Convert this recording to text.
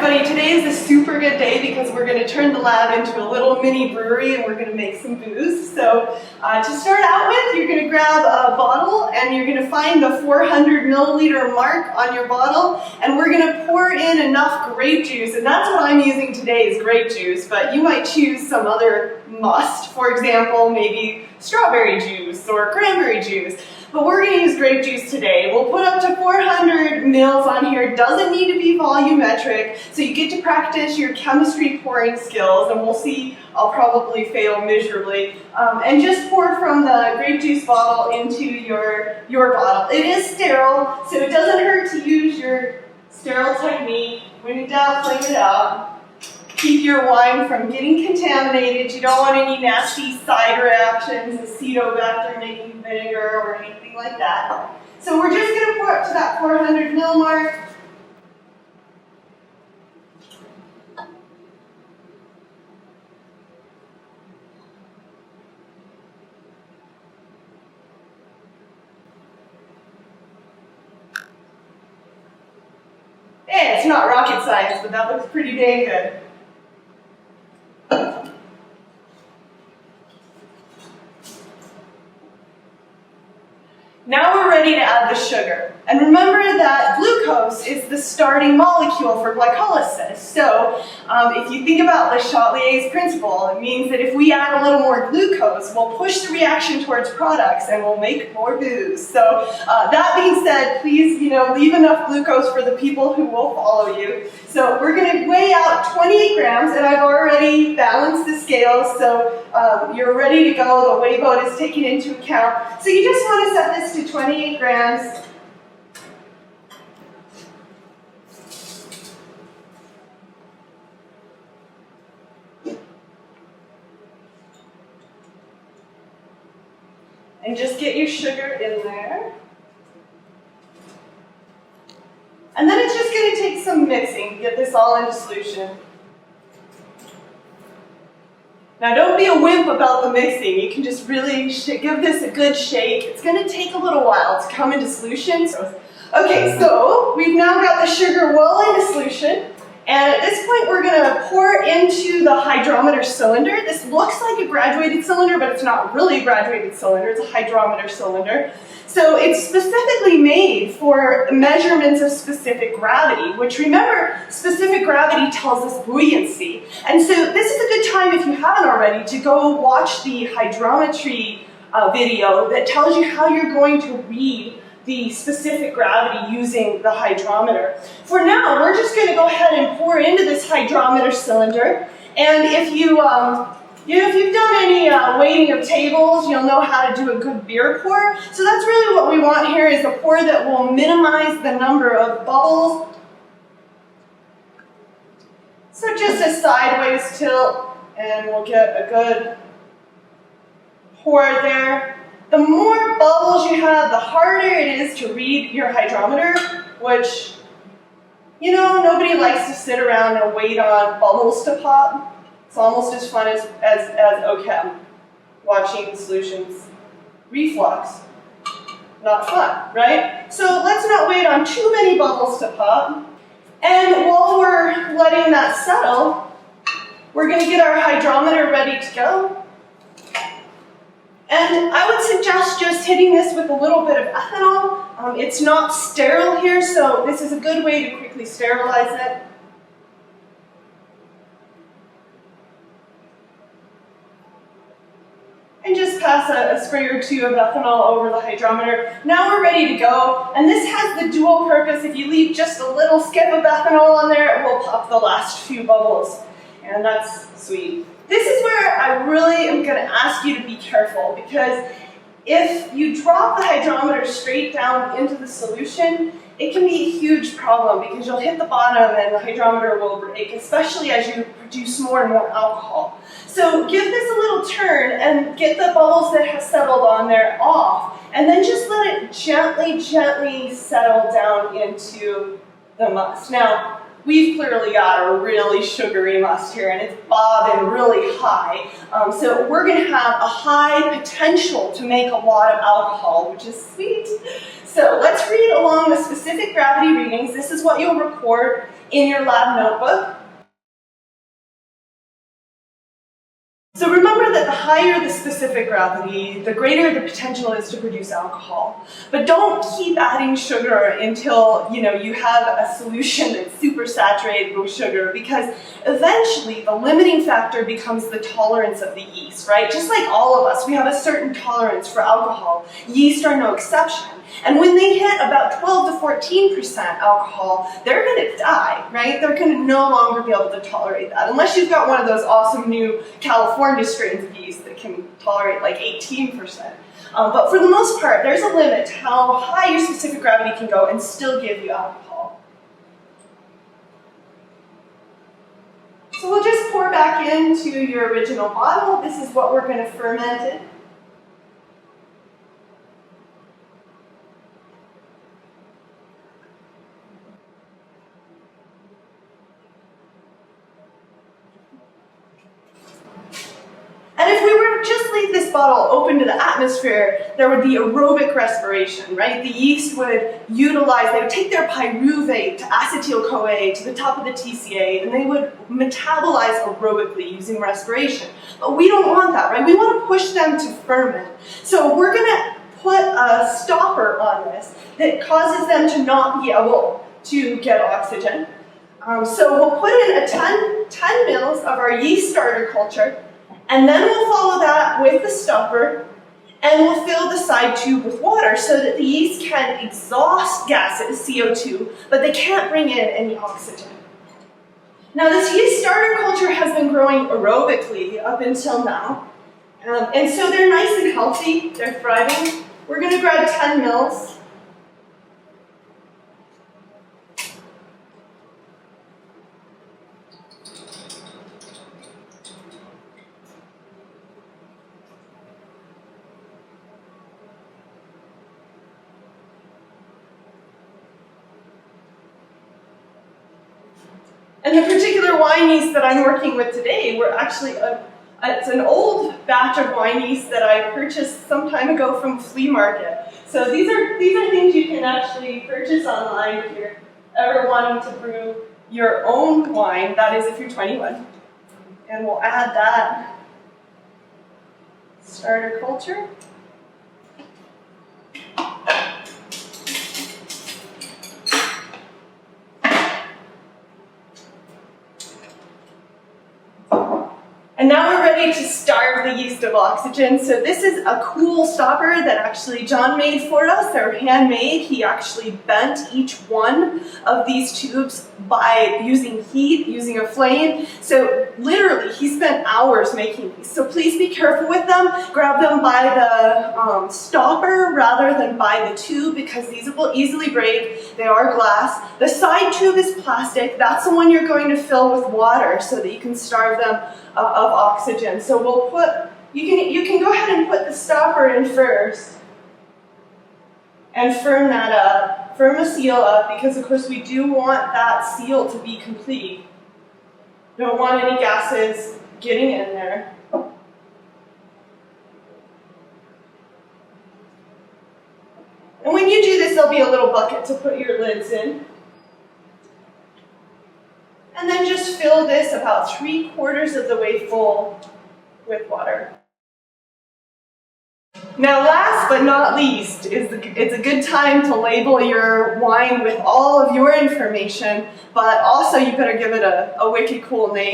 everybody. Today is a super good day because we're going to turn the lab into a little mini brewery and we're going to make some booze. So to start out with, you're going to grab a bottle and you're going to find the 400 milliliter mark on your bottle, and we're going to pour in enough grape juice, and that's what I'm using today is grape juice, but you might choose some other must. For example, maybe strawberry juice or cranberry juice. But we're going to use grape juice today. We'll put up to 400 mils on here. It doesn't need to be volumetric, so you get to practice your chemistry pouring skills, and we'll see I'll probably fail miserably. And just pour from the grape juice bottle into your bottle. It is sterile, so it doesn't hurt to use your sterile technique. When in doubt, flame it out. Keep your wine from getting contaminated. You don't want any nasty side reactions, acetobacter making vinegar or anything like that. So we're just going to pour up to that 400 ml mark. Hey, it's not rocket science, but that looks pretty dang good. Now we're ready to add the sugar. And remember that glucose is the starting molecule for glycolysis. So if you think about the Chatelier's principle, it means that if we add a little more glucose, we'll push the reaction towards products and we'll make more booze. So that being said, please leave enough glucose for the people who will follow you. So we're going to weigh out 28 grams, and I've already balanced the scales, so you're ready to go. The weigh boat is taken into account. So you just want to set this to 28 grams. And just get your sugar in there. And then it's just going to take some mixing to get this all into solution. Now don't be a wimp about the mixing. You can just really give this a good shake. It's going to take a little while to come into solution. Okay, so we've now got the sugar well into solution. And at this point, we're going to pour into the hydrometer cylinder. This looks like a graduated cylinder, but it's not really a graduated cylinder. It's a hydrometer cylinder. So it's specifically made for measurements of specific gravity, which remember, specific gravity tells us buoyancy. And so this is a good time, if you haven't already, to go watch the hydrometry video that tells you how you're going to read the specific gravity using the hydrometer. For now, we're just going to go ahead and pour into this hydrometer cylinder. And if you've done any waiting of tables, you'll know how to do a good beer pour. So that's really what we want here, is a pour that will minimize the number of bubbles. So just a sideways tilt, and we'll get a good pour there. The more bubbles you have, the harder it is to read your hydrometer, which, nobody likes to sit around and wait on bubbles to pop. It's almost as fun as OChem, watching solutions reflux. Not fun, right? So let's not wait on too many bubbles to pop. And while we're letting that settle, we're going to get our hydrometer ready to go. And I would suggest just hitting this with a little bit of ethanol. It's not sterile here, so this is a good way to quickly sterilize it. And just pass a spray or two of ethanol over the hydrometer. Now we're ready to go. And this has the dual purpose. If you leave just a little skip of ethanol on there, it will pop the last few bubbles. And that's sweet. This is where I really am going to ask you to be careful, because if you drop the hydrometer straight down into the solution, it can be a huge problem because you'll hit the bottom and the hydrometer will break, especially as you produce more and more alcohol. So give this a little turn and get the bubbles that have settled on there off, and then just let it gently settle down into the must. Now, we've clearly got a really sugary must here, and it's bobbing really high. So we're going to have a high potential to make a lot of alcohol, which is sweet. So let's read along the specific gravity readings. This is what you'll record in your lab notebook. So remember that the higher the specific gravity, the greater the potential is to produce alcohol. But don't keep adding sugar until you have a solution that's super saturated with sugar, because eventually the limiting factor becomes the tolerance of the yeast, right? Just like all of us, we have a certain tolerance for alcohol. Yeast are no exception. And when they hit about 12 to 14% alcohol, they're going to die, right? They're going to no longer be able to tolerate that, unless you've got one of those awesome new California strains of yeast that can tolerate like 18%. But for the most part, there's a limit to how high your specific gravity can go and still give you alcohol. So we'll just pour back into your original bottle. This is what we're going to ferment it. And if we were to just leave this bottle open to the atmosphere, there would be aerobic respiration, right? The yeast would utilize, they would take their pyruvate to acetyl-CoA to the top of the TCA, and they would metabolize aerobically using respiration. But we don't want that, right? We want to push them to ferment. So we're going to put a stopper on this that causes them to not be able to get oxygen. So we'll put in 10 mils of our yeast starter culture, and then we'll follow that with the stopper, and we'll fill the side tube with water so that the yeast can exhaust gases, CO2, but they can't bring in any oxygen. Now, this yeast starter culture has been growing aerobically up until now, and so they're nice and healthy, they're thriving. We're going to grab 10 mils. And the particular wine yeast that I'm working with today, it's an old batch of wine yeast that I purchased some time ago from a flea market. So these are things you can actually purchase online if you're ever wanting to brew your own wine, that is if you're 21. And we'll add that starter culture. And now we're ready to starve the yeast of oxygen. So this is a cool stopper that actually John made for us. They're handmade. He actually bent each one of these tubes by using heat, using a flame. So literally, he spent hours making these. So please be careful with them. Grab them by the stopper rather than by the tube, because these will easily break. They are glass. The side tube is plastic. That's the one you're going to fill with water so that you can starve them of oxygen. So we'll put, you can go ahead and put the stopper in first and firm that up, firm the seal up, because of course we do want that seal to be complete. Don't want any gases getting in there. And when you do this, there'll be a little bucket to put your lids in. And then just fill this about 3/4 of the way full with water. Now, last but not least, it's a good time to label your wine with all of your information, but also you better give it a wicked cool name.